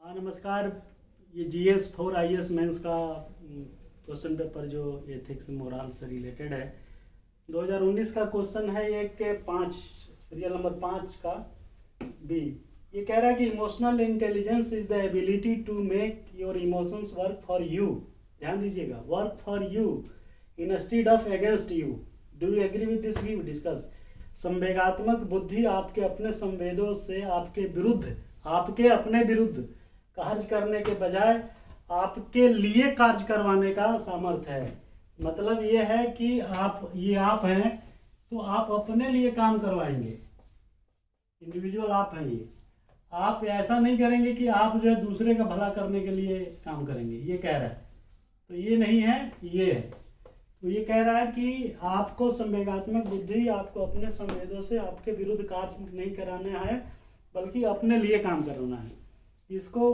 हाँ नमस्कार। ये GS4 IAS मेंस का क्वेश्चन पेपर जो एथिक्स मोरल से रिलेटेड है 2019 का क्वेश्चन है। ये के 5 सीरियल नंबर 5 का बी। ये कह रहा है कि emotional intelligence is the ability to make your emotions work for you. ध्यान दीजिएगा, work for you instead of against you. Do you agree with this? We discuss. संवेगात्मक बुद्धि आपके अपने संवेदों से आपके अपने विरुद्ध कार्य करने के बजाय आपके लिए कार्य करवाने का सामर्थ्य है। मतलब ये है कि आप हैं तो आप अपने लिए काम करवाएंगे। इंडिविजुअल आप हैं। ये आप ऐसा नहीं करेंगे कि आप जो है दूसरे का भला करने के लिए काम करेंगे, ये कह रहा है। तो ये नहीं है, ये है। तो ये कह रहा है कि आपको संवेगात्मक बुद्धि आपको अपने संवेदों से आपके विरुद्ध कार्य नहीं कराना है बल्कि अपने लिए काम करना है। इसको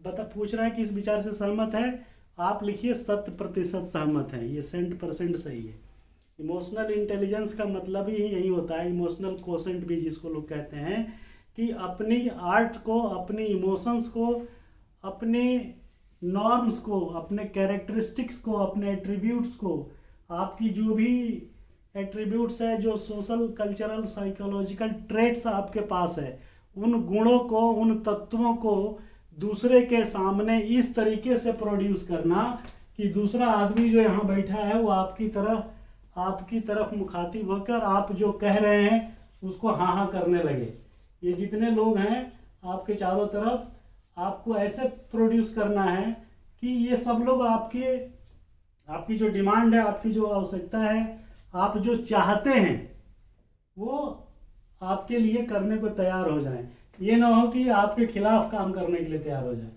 पूछ रहा है कि इस विचार से सहमत है। आप लिखिए 100% सहमत है। ये 100% सही है। इमोशनल इंटेलिजेंस का मतलब ही यही होता है, इमोशनल कोसेंट भी जिसको लोग कहते हैं, कि अपनी आर्ट को, अपनी इमोशंस को, अपने नॉर्म्स को, अपने कैरेक्टरिस्टिक्स को, अपने एट्रीब्यूट्स को, आपकी जो भी एट्रीब्यूट्स है, जो सोशल कल्चरल साइकोलॉजिकल ट्रेट्स आपके पास है, उन गुणों को, उन तत्वों को दूसरे के सामने इस तरीके से प्रोड्यूस करना कि दूसरा आदमी जो यहाँ बैठा है वो आपकी तरफ मुखातिब होकर आप जो कह रहे हैं उसको हाँ हाँ करने लगे। ये जितने लोग हैं आपके चारों तरफ, आपको ऐसे प्रोड्यूस करना है कि ये सब लोग आपकी जो डिमांड है, आपकी जो आवश्यकता है, आप जो चाहते हैं वो आपके लिए करने को तैयार हो जाएं। ये ना हो कि आपके खिलाफ काम करने के लिए तैयार हो जाए।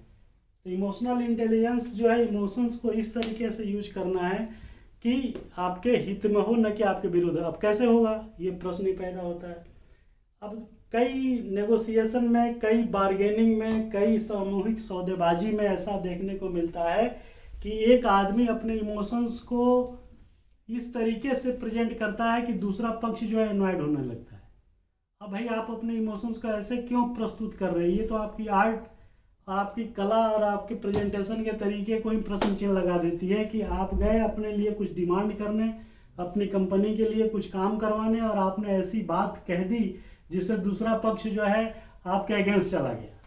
तो इमोशनल इंटेलिजेंस जो है, इमोशंस को इस तरीके से यूज करना है कि आपके हित में हो, न कि आपके विरुद्ध। अब कैसे होगा ये प्रश्न ही पैदा होता है। अब कई नेगोशिएशन में, कई बार्गेनिंग में, कई सामूहिक सौदेबाजी में ऐसा देखने को मिलता है कि एक आदमी अपने इमोशंस को इस तरीके से प्रेजेंट करता है कि दूसरा पक्ष जो है एनॉयड होने लगता है। अब भाई आप अपने इमोशंस को ऐसे क्यों प्रस्तुत कर रहे हैं? ये तो आपकी आर्ट, आपकी कला और आपके प्रेजेंटेशन के तरीके को ही प्रश्न चिन्ह लगा देती है कि आप गए अपने लिए कुछ डिमांड करने, अपनी कंपनी के लिए कुछ काम करवाने, और आपने ऐसी बात कह दी जिससे दूसरा पक्ष जो है आपके अगेंस्ट चला गया।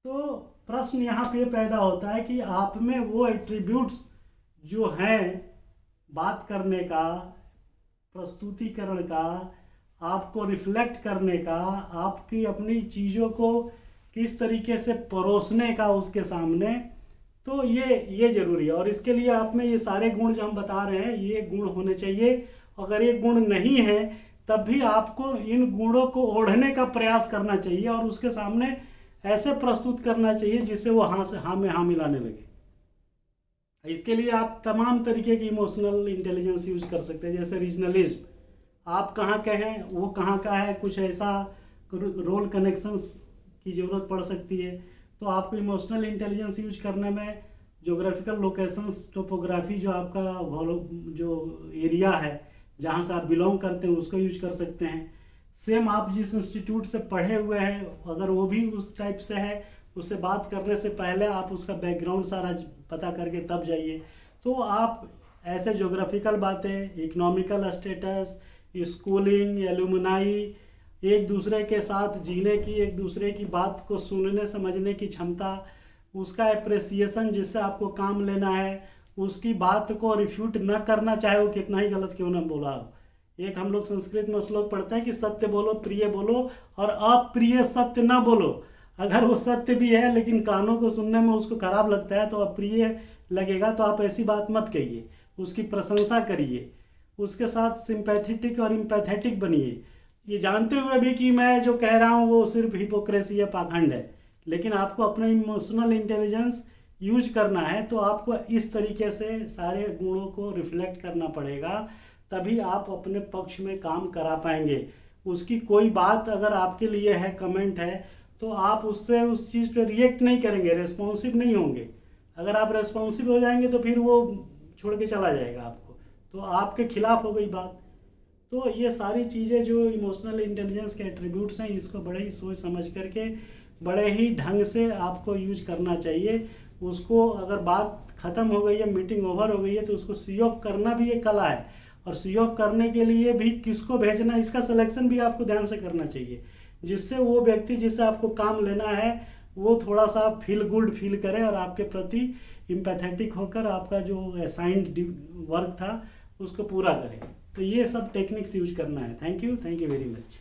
तो प्रश्न यहाँ पे पैदा होता है कि आप में वो एट्रीब्यूट्स जो हैं बात करने का, प्रस्तुतिकरण का, आपको रिफ्लेक्ट करने का, आपकी अपनी चीज़ों को किस तरीके से परोसने का उसके सामने, तो ये जरूरी है। और इसके लिए आप में ये सारे गुण जो हम बता रहे हैं, ये गुण होने चाहिए। अगर ये गुण नहीं है तब भी आपको इन गुणों को ओढ़ने का प्रयास करना चाहिए और उसके सामने ऐसे प्रस्तुत करना चाहिए जिससे वो हाँ से हाँ में हाँ मिलाने लगे। इसके लिए आप तमाम तरीके की इमोशनल इंटेलिजेंस यूज कर सकते हैं। जैसे रीजनलिज्म, आप कहाँ के हैं, वो कहाँ का है, कुछ ऐसा रोल कनेक्शंस की ज़रूरत पड़ सकती है। तो आपको इमोशनल इंटेलिजेंस यूज करने में जोग्राफिकल लोकेशंस, टोपोग्राफी, जो आपका जो एरिया है जहाँ से आप बिलोंग करते हैं उसको यूज कर सकते हैं। सेम आप जिस इंस्टीट्यूट से पढ़े हुए हैं, अगर वो भी उस टाइप से है, उससे बात करने से पहले आप उसका बैकग्राउंड सारा पता करके तब जाइए। तो आप ऐसे ज्योग्राफिकल बातें, इकोनॉमिकल स्टेटस, स्कूलिंग, एलुमनाई, एक दूसरे के साथ जीने की, एक दूसरे की बात को सुनने समझने की क्षमता, उसका एप्रिसिएशन जिससे आपको काम लेना है, उसकी बात को रिफ्यूट न करना, चाहे वो कितना ही गलत क्यों न बोला हो। एक हम लोग संस्कृत में श्लोक पढ़ते हैं कि सत्य बोलो, प्रिय बोलो और अप्रिय सत्य न बोलो। अगर वो सत्य भी है लेकिन कानों को सुनने में उसको खराब लगता है, तो अप्रिय लगेगा, तो आप ऐसी बात मत कहिए, उसकी प्रशंसा करिए, उसके साथ सिंपैथेटिक और इम्पैथेटिक बनिए, ये जानते हुए भी कि मैं जो कह रहा हूँ वो सिर्फ हिपोक्रेसी या पाखंड है। लेकिन आपको अपना इमोशनल इंटेलिजेंस यूज करना है तो आपको इस तरीके से सारे गुणों को रिफ्लेक्ट करना पड़ेगा, तभी आप अपने पक्ष में काम करा पाएंगे। उसकी कोई बात अगर आपके लिए है, कमेंट है, तो आप उससे उस चीज़ पे रिएक्ट नहीं करेंगे, रेस्पॉन्सिव नहीं होंगे। अगर आप रेस्पॉन्सिव हो जाएंगे तो फिर वो छोड़ के चला जाएगा आपको, तो आपके खिलाफ हो गई बात। तो ये सारी चीज़ें जो इमोशनल इंटेलिजेंस के एट्रीब्यूट्स हैं, इसको बड़े ही सोच समझ करके बड़े ही ढंग से आपको यूज करना चाहिए। उसको अगर बात ख़त्म हो गई है, मीटिंग ओवर हो गई है, तो उसको सी ऑफ करना भी एक कला है। और सी ऑफ करने के लिए भी किसको भेजना, इसका सिलेक्शन भी आपको ध्यान से करना चाहिए, जिससे वो व्यक्ति जिससे आपको काम लेना है वो थोड़ा सा फील गुड फील करे और आपके प्रति एम्पैथेटिक होकर आपका जो असाइंड वर्क था उसको पूरा करे। तो ये सब टेक्निक्स यूज करना है। Thank you very much.